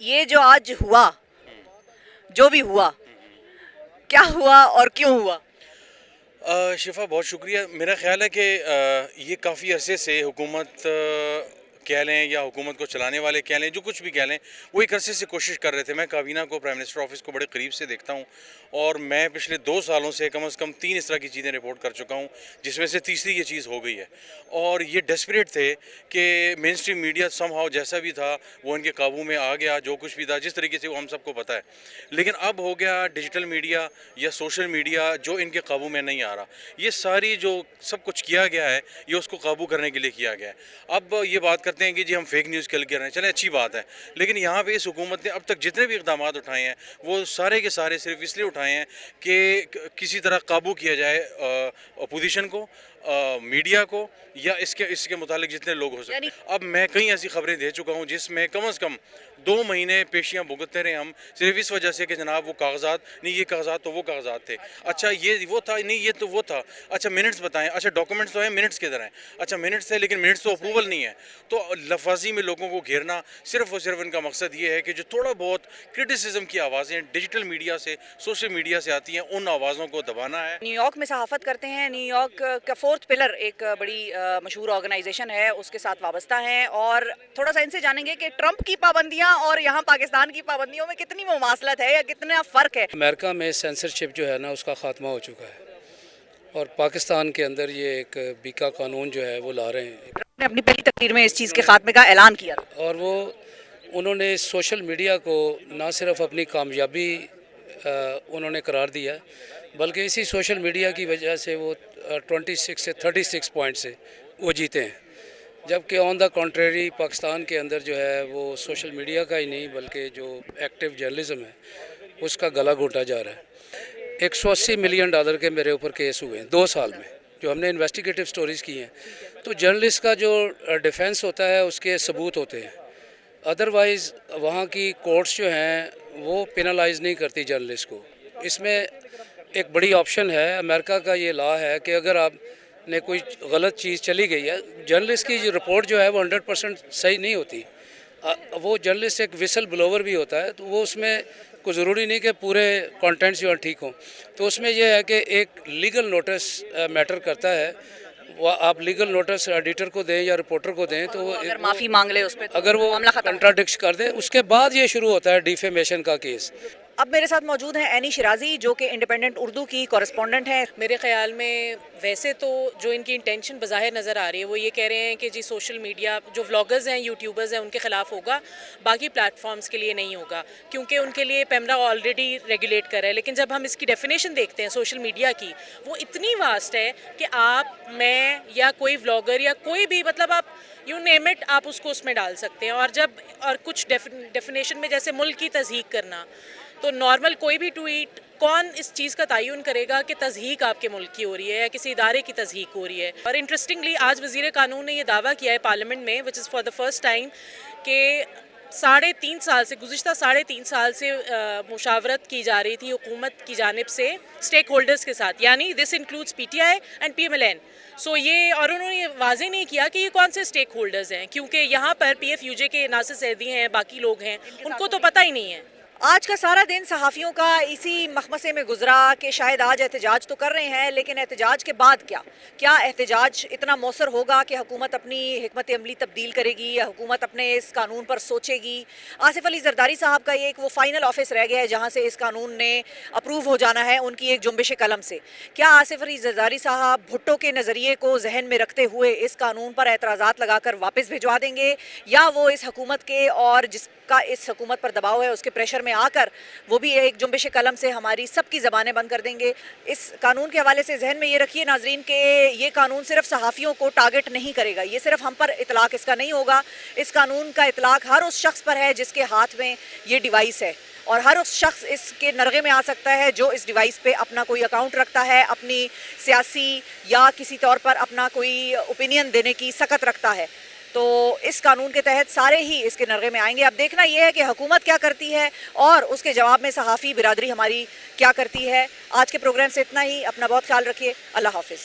B: یہ جو آج ہوا, جو بھی ہوا, کیا ہوا اور کیوں ہوا؟
C: شفا بہت شکریہ. میرا خیال ہے کہ یہ کافی عرصے سے حکومت کہہ لیں یا حکومت کو چلانے والے کہہ لیں, جو کچھ بھی کہہ لیں, وہ ایک عرصے سے کوشش کر رہے تھے. میں کابینہ کو, پرائم منسٹر آفس کو بڑے قریب سے دیکھتا ہوں, اور میں پچھلے 2 سالوں سے کم از کم 3 اس طرح کی چیزیں رپورٹ کر چکا ہوں, جس میں سے تیسری یہ چیز ہو گئی ہے. اور یہ ڈیسپریٹ تھے کہ مین اسٹریم میڈیا سم ہاؤ جیسا بھی تھا وہ ان کے قابو میں آ گیا, جو کچھ بھی تھا جس طریقے سے وہ ہم سب کو پتہ ہے. لیکن اب ہو گیا ڈیجیٹل میڈیا یا سوشل میڈیا جو ان کے قابو میں نہیں آ رہا. یہ ساری جو سب کچھ کیا گیا ہے یہ اس کو قابو کرنے کے لیے کیا گیا ہے. اب یہ بات کرتے ہیں کہ جی ہم فیک نیوز کل کر رہے ہیں, چلیں اچھی بات ہے, لیکن یہاں پہ اس حکومت نے اب تک جتنے بھی اقدامات اٹھائے ہیں وہ سارے کے سارے صرف اس لیے اٹھائے ہیں کہ کسی طرح قابو کیا جائے اپوزیشن کو, میڈیا کو, یا اس کے متعلق جتنے لوگ ہو سکتے. اب میں کئی ایسی خبریں دے چکا ہوں جس میں کم از کم 2 مہینے پیشیاں بھگتتے رہے ہم, صرف اس وجہ سے کہ جناب وہ کاغذات نہیں, یہ کاغذات تو وہ کاغذات تھے, اچھا یہ وہ تھا نہیں, یہ تو وہ تھا, اچھا منٹس بتائیں, اچھا ڈاکومنٹس تو ہیں, منٹس کدھر ہیں, اچھا منٹس تھے لیکن منٹس تو اپروول نہیں ہے. تو لفاظی میں لوگوں کو گھیرنا صرف اور صرف ان کا مقصد یہ ہے کہ جو تھوڑا بہت کرٹیسزم کی آوازیں ڈیجیٹل میڈیا سے, سوشل میڈیا سے آتی ہیں, ان آوازوں کو دبانا ہے.
B: نیو یارک میں صحافت کرتے ہیں. نیو یارک کا 4th پلر ایک بڑی مشہور آرگنائزیشن ہے, اس کے ساتھ وابستہ ہیں, اور تھوڑا سا ان سے جانیں گے کہ ٹرمپ کی پابندیاں اور یہاں پاکستان کی پابندیوں میں کتنی مماثلت ہے یا کتنا فرق ہے.
L: امریکہ میں سینسرشپ جو ہے نا اس کا خاتمہ ہو چکا ہے, اور پاکستان کے اندر یہ ایک بیکا قانون جو ہے وہ لا رہے ہیں.
B: ٹرمپ نے اپنی پہلی تقریر میں اس چیز کے خاتمے کا اعلان کیا,
L: اور وہ انہوں نے سوشل میڈیا کو نہ صرف اپنی کامیابی انہوں نے قرار دیا, بلکہ اسی سوشل میڈیا کی وجہ سے وہ 26 سے 36 پوائنٹ سے وہ جیتے ہیں. جبکہ آن دا کنٹریری پاکستان کے اندر جو ہے وہ سوشل میڈیا کا ہی نہیں بلکہ جو ایکٹیو جرنلزم ہے اس کا گلا گھونٹا جا رہا ہے. $180 ملین کے میرے اوپر کیس ہوئے ہیں 2 سال میں, جو ہم نے انویسٹیگیٹو سٹوریز کی ہیں. تو جرنلسٹ کا جو ڈیفینس ہوتا ہے اس کے ثبوت ہوتے ہیں, ادروائز وہاں کی کورٹس جو ہیں وہ پینلائز نہیں کرتی جرنلسٹ کو. اس میں ایک بڑی آپشن ہے، امریکہ کا یہ لا ہے کہ اگر آپ نے کوئی غلط چیز چلی گئی ہے، جرنلسٹ کی جو رپورٹ جو ہے وہ 100% صحیح نہیں ہوتی، وہ جرنلسٹ ایک وسل بلوور بھی ہوتا ہے، تو وہ اس میں کوئی ضروری نہیں کہ پورے کانٹینٹس جو ہیں ٹھیک ہوں، تو اس میں یہ ہے کہ ایک لیگل نوٹس میٹر کرتا ہے، وہ آپ لیگل نوٹس ایڈیٹر کو دیں یا رپورٹر کو دیں تو وہ
B: اگر معافی مانگ لے اس پہ تو
L: اگر وہ
B: معاملہ ختم.
L: کنٹراڈکٹ کر دے، اس کے بعد یہ شروع ہوتا ہے ڈیفیمیشن کا کیس.
B: اب میرے ساتھ موجود ہیں اینی شرازی جو کہ انڈیپینڈنٹ اردو کی کورسپونڈنٹ ہیں.
F: میرے خیال میں ویسے تو جو ان کی انٹینشن بظاہر نظر آ رہی ہے وہ یہ کہہ رہے ہیں کہ جی سوشل میڈیا جو ولاگرز ہیں، یوٹیوبرز ہیں، ان کے خلاف ہوگا، باقی پلیٹ فارمز کے لیے نہیں ہوگا، کیونکہ ان کے لیے پیمرا آلریڈی ریگولیٹ کر رہا ہے. لیکن جب ہم اس کی ڈیفینیشن دیکھتے ہیں سوشل میڈیا کی، وہ اتنی واسٹ ہے کہ آپ، میں یا کوئی ولاگر یا کوئی بھی، مطلب آپ یو نیم اٹ، آپ اس کو اس میں ڈال سکتے ہیں. اور کچھ ڈیفینیشن میں جیسے ملک کی تضحیق کرنا، تو نارمل کوئی بھی ٹویٹ، کون اس چیز کا تعین کرے گا کہ تضحیق آپ کے ملک کی ہو رہی ہے یا کسی ادارے کی تضحیق ہو رہی ہے. اور انٹرسٹنگلی آج وزیر قانون نے یہ دعویٰ کیا ہے پارلیمنٹ میں، which was for the first time, کہ 3.5 سال سے، گزشتہ 3.5 سال سے مشاورت کی جا رہی تھی حکومت کی جانب سے اسٹیک ہولڈرز کے ساتھ، یعنی دس includes PTI and PMLN. So یہ، اور انہوں نے یہ واضح نہیں کیا کہ یہ کون سے اسٹیک ہولڈرز ہیں، کیونکہ یہاں پر پی ایف یو جے کے ناصر سعدی ہیں، باقی لوگ ہیں، ان کو تو پتہ ہی نہیں ہے.
B: آج کا سارا دن صحافیوں کا اسی مخمصے میں گزرا کہ شاید آج احتجاج تو کر رہے ہیں، لیکن احتجاج کے بعد کیا احتجاج اتنا مؤثر ہوگا کہ حکومت اپنی حکمت عملی تبدیل کرے گی یا حکومت اپنے اس قانون پر سوچے گی؟ آصف علی زرداری صاحب کا یہ ایک وہ فائنل آفس رہ گیا ہے جہاں سے اس قانون نے اپروو ہو جانا ہے، ان کی ایک جنبش قلم سے. کیا آصف علی زرداری صاحب بھٹو کے نظریے کو ذہن میں رکھتے ہوئے اس قانون پر اعتراضات لگا کر واپس بھجوا دیں گے، یا وہ اس حکومت کے اور جس کا اس حکومت پر دباؤ ہے اس کے پریشر میں آ کر وہ بھی ایک جنبش قلم سے ہماری سب کی زبانیں بند کر دیں گے؟ اس قانون کے حوالے سے ذہن میں یہ رکھیے ناظرین کہ یہ قانون صرف صحافیوں کو ٹارگٹ نہیں کرے گا، یہ صرف ہم پر اطلاق اس کا نہیں ہوگا. اس قانون کا اطلاق ہر اس شخص پر ہے جس کے ہاتھ میں یہ ڈیوائس ہے، اور ہر اس شخص اس کے نرغے میں آ سکتا ہے جو اس ڈیوائس پہ اپنا کوئی اکاؤنٹ رکھتا ہے، اپنی سیاسی یا کسی طور پر اپنا کوئی اوپینین دینے کی سکت رکھتا ہے. تو اس قانون کے تحت سارے ہی اس کے نرغے میں آئیں گے. اب دیکھنا یہ ہے کہ حکومت کیا کرتی ہے اور اس کے جواب میں صحافی برادری ہماری کیا کرتی ہے. آج کے پروگرام سے اتنا ہی. اپنا بہت خیال رکھیے. اللہ حافظ.